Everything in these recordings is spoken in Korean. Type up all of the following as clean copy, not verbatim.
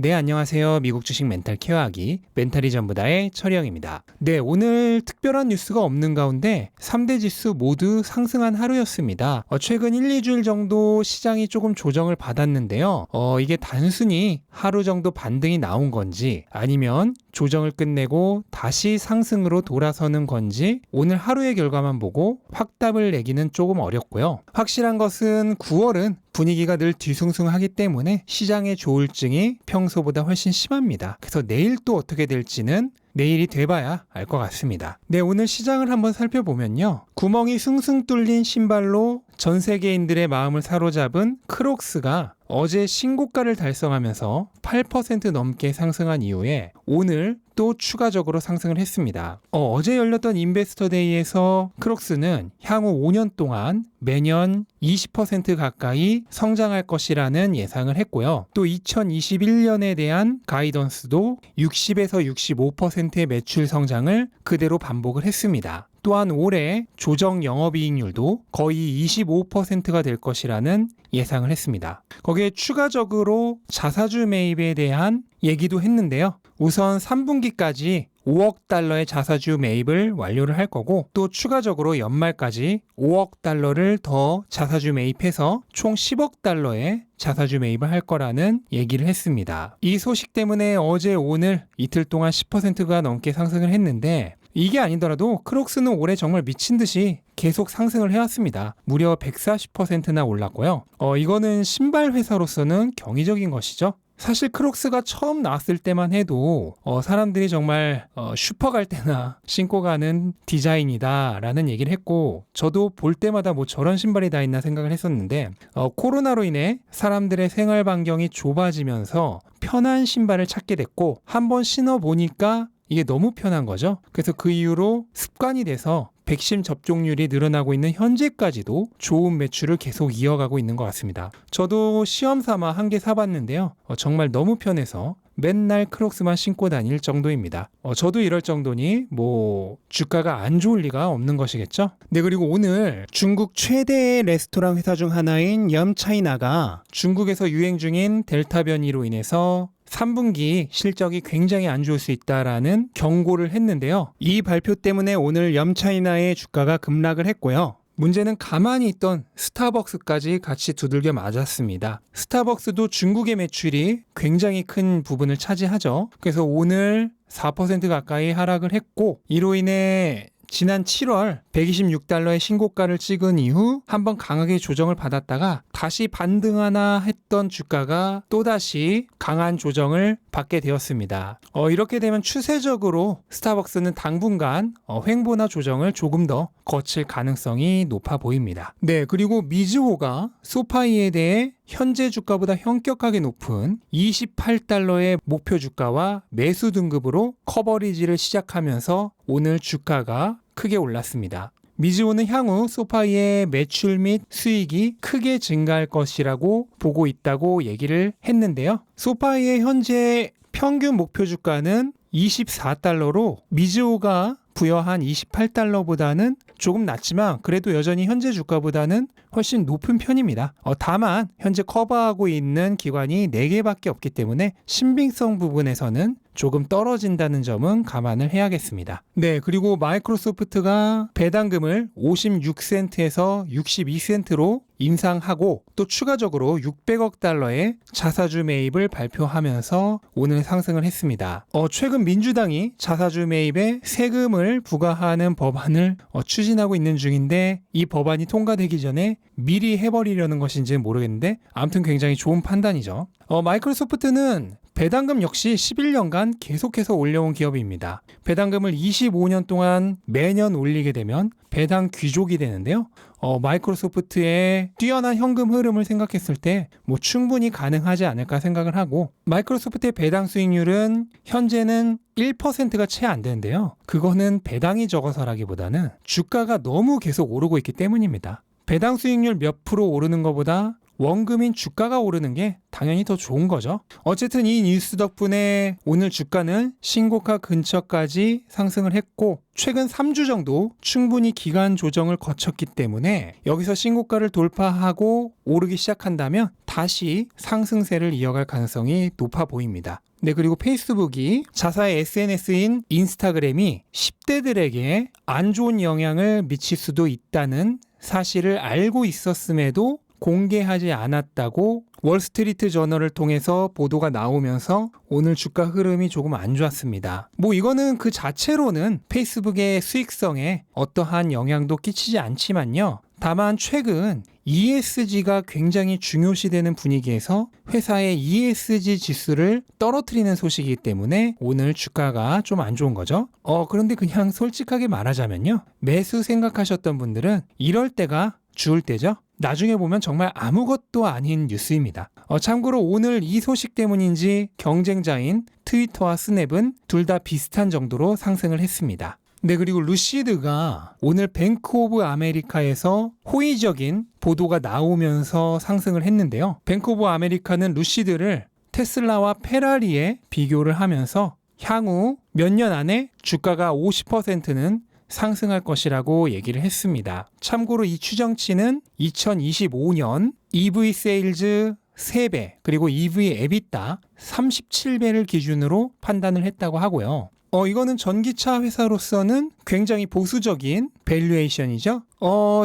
네, 안녕하세요. 미국 주식 멘탈 케어하기 멘탈이 전부다의 철영입니다. 네, 오늘 특별한 뉴스가 없는 가운데 3대 지수 모두 상승한 하루였습니다. 최근 1, 2주일 정도 시장이 조금 조정을 받았는데요. 이게 단순히 하루 정도 반등이 나온 건지 아니면 조정을 끝내고 다시 상승으로 돌아서는 건지 오늘 하루의 결과만 보고 확답을 내기는 조금 어렵고요. 확실한 것은 9월은 분위기가 늘 뒤숭숭하기 때문에 시장의 조울증이 평소보다 훨씬 심합니다. 그래서 내일 또 어떻게 될지는 내일이 돼봐야 알 것 같습니다. 네, 오늘 시장을 한번 살펴보면요. 구멍이 숭숭 뚫린 신발로 전 세계인들의 마음을 사로잡은 크록스가 어제 신고가를 달성하면서 8% 넘게 상승한 이후에 오늘 또 추가적으로 상승을 했습니다. 어제 열렸던 인베스터데이에서 크록스는 향후 5년 동안 매년 20% 가까이 성장할 것이라는 예상을 했고요. 또 2021년에 대한 가이던스도 60에서 65%의 매출 성장을 그대로 반복을 했습니다. 또한 올해 조정 영업이익률도 거의 25%가 될 것이라는 예상을 했습니다. 거기에 추가적으로 자사주 매입에 대한 얘기도 했는데요. 우선 3분기까지 5억 달러의 자사주 매입을 완료를 할 거고 또 추가적으로 연말까지 5억 달러를 더 자사주 매입해서 총 10억 달러의 자사주 매입을 할 거라는 얘기를 했습니다. 이 소식 때문에 어제 오늘 이틀 동안 10%가 넘게 상승을 했는데 이게 아니더라도 크록스는 올해 정말 미친 듯이 계속 상승을 해왔습니다. 무려 140%나 올랐고요. 이거는 신발 회사로서는 경이적인 것이죠. 사실 크록스가 처음 나왔을 때만 해도 사람들이 정말 슈퍼 갈 때나 신고 가는 디자인이다 라는 얘기를 했고 저도 볼 때마다 뭐 저런 신발이 다 있나 생각을 했었는데 코로나로 인해 사람들의 생활 반경이 좁아지면서 편한 신발을 찾게 됐고 한번 신어보니까 이게 너무 편한 거죠. 그래서 그 이후로 습관이 돼서 백신 접종률이 늘어나고 있는 현재까지도 좋은 매출을 계속 이어가고 있는 것 같습니다. 저도 시험 삼아 한 개 사봤는데요. 정말 너무 편해서 맨날 크록스만 신고 다닐 정도입니다. 저도 이럴 정도니 뭐 주가가 안 좋을 리가 없는 것이겠죠. 네, 그리고 오늘 중국 최대의 레스토랑 회사 중 하나인 염차이나가 중국에서 유행 중인 델타 변이로 인해서 3분기 실적이 굉장히 안 좋을 수 있다라는 경고를 했는데요. 이 발표 때문에 오늘 염차이나의 주가가 급락을 했고요. 문제는 가만히 있던 스타벅스까지 같이 두들겨 맞았습니다. 스타벅스도 중국의 매출이 굉장히 큰 부분을 차지하죠. 그래서 오늘 4% 가까이 하락을 했고 이로 인해 지난 7월 126달러의 신고가를 찍은 이후 한번 강하게 조정을 받았다가 다시 반등하나 했던 주가가 또다시 강한 조정을 받게 되었습니다. 이렇게 되면 추세적으로 스타벅스는 당분간 횡보나 조정을 조금 더 거칠 가능성이 높아 보입니다. 네, 그리고 미즈호가 소파이에 대해 현재 주가보다 현격하게 높은 28달러의 목표 주가와 매수 등급으로 커버리지를 시작하면서 오늘 주가가 크게 올랐습니다. 미즈호는 향후 소파이의 매출 및 수익이 크게 증가할 것이라고 보고 있다고 얘기를 했는데요. 소파이의 현재 평균 목표 주가는 24달러로 미즈호가 부여한 28달러보다는 조금 낮지만 그래도 여전히 현재 주가보다는 훨씬 높은 편입니다. 다만 현재 커버하고 있는 기관이 4개밖에 없기 때문에 신빙성 부분에서는 조금 떨어진다는 점은 감안을 해야겠습니다. 네, 그리고 마이크로소프트가 배당금을 56센트에서 62센트로 인상하고 또 추가적으로 600억 달러의 자사주 매입을 발표하면서 오늘 상승을 했습니다. 최근 민주당이 자사주 매입에 세금을 부과하는 법안을 추진하고 있는 중인데 이 법안이 통과되기 전에 미리 해버리려는 것인지는 모르겠는데 아무튼 굉장히 좋은 판단이죠. 마이크로소프트는 배당금 역시 11년간 계속해서 올려온 기업입니다. 배당금을 25년 동안 매년 올리게 되면 배당 귀족이 되는데요. 마이크로소프트의 뛰어난 현금 흐름을 생각했을 때 뭐 충분히 가능하지 않을까 생각을 하고 마이크로소프트의 배당 수익률은 현재는 1%가 채 안 되는데요. 그거는 배당이 적어서라기보다는 주가가 너무 계속 오르고 있기 때문입니다. 배당 수익률 몇 프로 오르는 것보다 원금인 주가가 오르는 게 당연히 더 좋은 거죠. 어쨌든 이 뉴스 덕분에 오늘 주가는 신고가 근처까지 상승을 했고 최근 3주 정도 충분히 기간 조정을 거쳤기 때문에 여기서 신고가를 돌파하고 오르기 시작한다면 다시 상승세를 이어갈 가능성이 높아 보입니다. 네, 그리고 페이스북이 자사의 SNS인 인스타그램이 10대들에게 안 좋은 영향을 미칠 수도 있다는 사실을 알고 있었음에도 공개하지 않았다고 월스트리트 저널을 통해서 보도가 나오면서 오늘 주가 흐름이 조금 안 좋았습니다. 뭐 이거는 그 자체로는 페이스북의 수익성에 어떠한 영향도 끼치지 않지만요. 다만 최근 ESG가 굉장히 중요시되는 분위기에서 회사의 ESG 지수를 떨어뜨리는 소식이기 때문에 오늘 주가가 좀 안 좋은 거죠. 그런데 그냥 솔직하게 말하자면요. 매수 생각하셨던 분들은 이럴 때가 죽을 때죠. 나중에 보면 정말 아무것도 아닌 뉴스입니다. 참고로 오늘 이 소식 때문인지 경쟁자인 트위터와 스냅은 둘 다 비슷한 정도로 상승을 했습니다. 네, 그리고 루시드가 오늘 뱅크 오브 아메리카에서 호의적인 보도가 나오면서 상승을 했는데요. 뱅크 오브 아메리카는 루시드를 테슬라와 페라리에 비교를 하면서 향후 몇 년 안에 주가가 50%는 상승할 것이라고 얘기를 했습니다. 참고로 이 추정치는 2025년 EV 세일즈 3배 그리고 EV 에비타 37배를 기준으로 판단을 했다고 하고요. 이거는 전기차 회사로서는 굉장히 보수적인 밸류에이션이죠.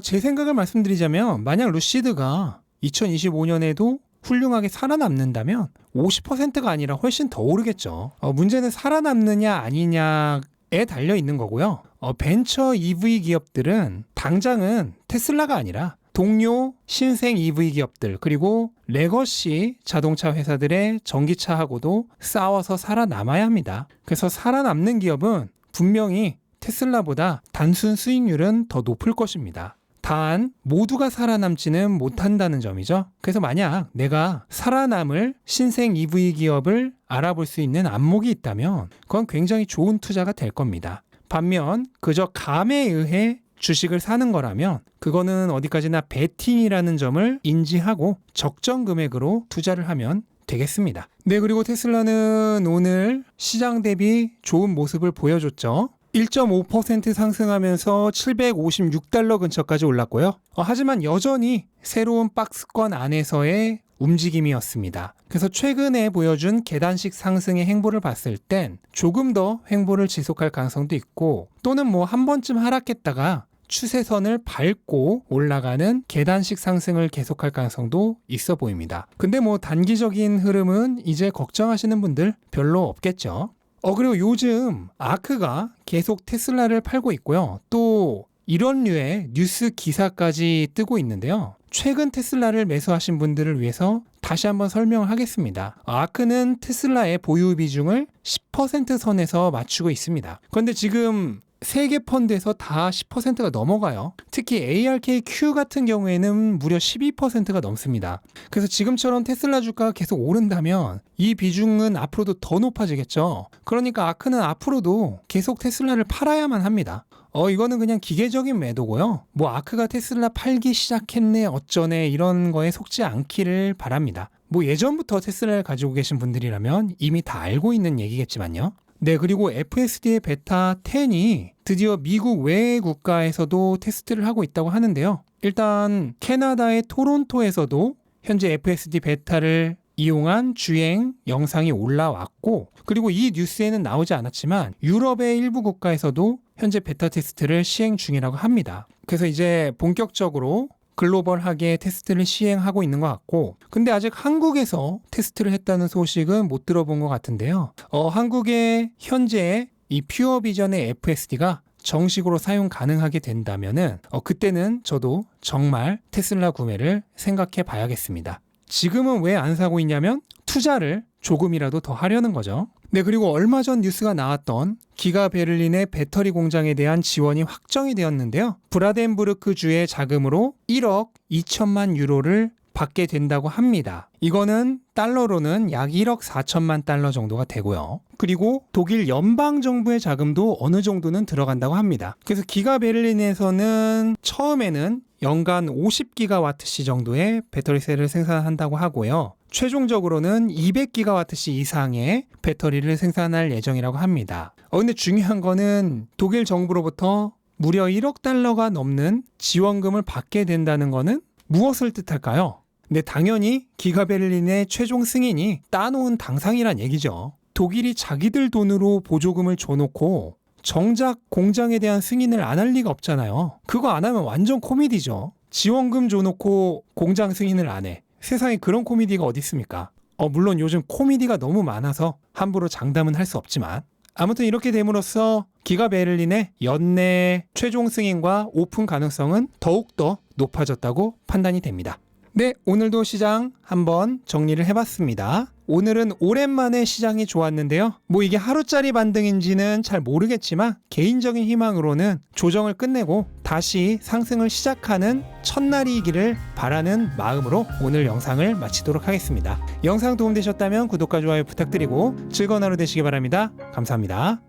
제 생각을 말씀드리자면 만약 루시드가 2025년에도 훌륭하게 살아남는다면 50%가 아니라 훨씬 더 오르겠죠. 문제는 살아남느냐 아니냐에 달려 있는 거고요. 벤처 EV 기업들은 당장은 테슬라가 아니라 동료 신생 EV 기업들 그리고 레거시 자동차 회사들의 전기차하고도 싸워서 살아남아야 합니다. 그래서 살아남는 기업은 분명히 테슬라보다 단순 수익률은 더 높을 것입니다. 단 모두가 살아남지는 못한다는 점이죠. 그래서 만약 내가 살아남을 신생 EV 기업을 알아볼 수 있는 안목이 있다면 그건 굉장히 좋은 투자가 될 겁니다. 반면 그저 감에 의해 주식을 사는 거라면 그거는 어디까지나 베팅이라는 점을 인지하고 적정 금액으로 투자를 하면 되겠습니다. 네, 그리고 테슬라는 오늘 시장 대비 좋은 모습을 보여줬죠. 1.5% 상승하면서 756달러 근처까지 올랐고요. 하지만 여전히 새로운 박스권 안에서의 움직임이었습니다. 그래서 최근에 보여준 계단식 상승의 행보를 봤을 땐 조금 더 행보를 지속할 가능성도 있고 또는 뭐 한 번쯤 하락했다가 추세선을 밟고 올라가는 계단식 상승을 계속할 가능성도 있어 보입니다. 근데 뭐 단기적인 흐름은 이제 걱정하시는 분들 별로 없겠죠. 그리고 요즘 아크가 계속 테슬라를 팔고 있고요. 또 이런 류의 뉴스 기사까지 뜨고 있는데요. 최근 테슬라를 매수하신 분들을 위해서 다시 한번 설명을 하겠습니다. 아크는 테슬라의 보유 비중을 10% 선에서 맞추고 있습니다. 그런데 지금 세계 펀드에서 다 10%가 넘어가요. 특히 ARKQ 같은 경우에는 무려 12%가 넘습니다. 그래서 지금처럼 테슬라 주가가 계속 오른다면 이 비중은 앞으로도 더 높아지겠죠. 그러니까 아크는 앞으로도 계속 테슬라를 팔아야만 합니다. 이거는 그냥 기계적인 매도고요. 뭐 아크가 테슬라 팔기 시작했네 어쩌네 이런 거에 속지 않기를 바랍니다. 뭐 예전부터 테슬라를 가지고 계신 분들이라면 이미 다 알고 있는 얘기겠지만요. 네, 그리고 FSD의 베타 10이 드디어 미국 외 국가에서도 테스트를 하고 있다고 하는데요. 일단 캐나다의 토론토에서도 현재 FSD 베타를 이용한 주행 영상이 올라왔고 그리고 이 뉴스에는 나오지 않았지만 유럽의 일부 국가에서도 현재 베타 테스트를 시행 중이라고 합니다. 그래서 이제 본격적으로 글로벌하게 테스트를 시행하고 있는 것 같고 근데 아직 한국에서 테스트를 했다는 소식은 못 들어본 것 같은데요. 한국에 현재 이 퓨어비전의 FSD가 정식으로 사용 가능하게 된다면은 그때는 저도 정말 테슬라 구매를 생각해 봐야겠습니다. 지금은 왜 안 사고 있냐면 투자를 조금이라도 더 하려는 거죠. 네, 그리고 얼마 전 뉴스가 나왔던 기가 베를린의 배터리 공장에 대한 지원이 확정이 되었는데요. 브라덴부르크 주의 자금으로 1억 2천만 유로를 받게 된다고 합니다. 이거는 달러로는 약 1억 4천만 달러 정도가 되고요. 그리고 독일 연방정부의 자금도 어느 정도는 들어간다고 합니다. 그래서 기가 베를린에서는 처음에는 연간 50GWh 정도의 배터리셀을 생산한다고 하고요. 최종적으로는 200GWh 이상의 배터리를 생산할 예정이라고 합니다. 근데 중요한 거는 독일 정부로부터 무려 1억 달러가 넘는 지원금을 받게 된다는 거는 무엇을 뜻할까요? 네, 당연히 기가베를린의 최종 승인이 따놓은 당상이란 얘기죠. 독일이 자기들 돈으로 보조금을 줘놓고 정작 공장에 대한 승인을 안 할 리가 없잖아요. 그거 안 하면 완전 코미디죠. 지원금 줘놓고 공장 승인을 안 해. 세상에 그런 코미디가 어디 있습니까? 물론 요즘 코미디가 너무 많아서 함부로 장담은 할 수 없지만 아무튼 이렇게 됨으로써 기가베를린의 연내 최종 승인과 오픈 가능성은 더욱더 높아졌다고 판단이 됩니다. 네, 오늘도 시장 한번 정리를 해봤습니다. 오늘은 오랜만에 시장이 좋았는데요. 이게 하루짜리 반등인지는 잘 모르겠지만 개인적인 희망으로는 조정을 끝내고 다시 상승을 시작하는 첫날이기를 바라는 마음으로 오늘 영상을 마치도록 하겠습니다. 영상 도움되셨다면 구독과 좋아요 부탁드리고 즐거운 하루 되시기 바랍니다. 감사합니다.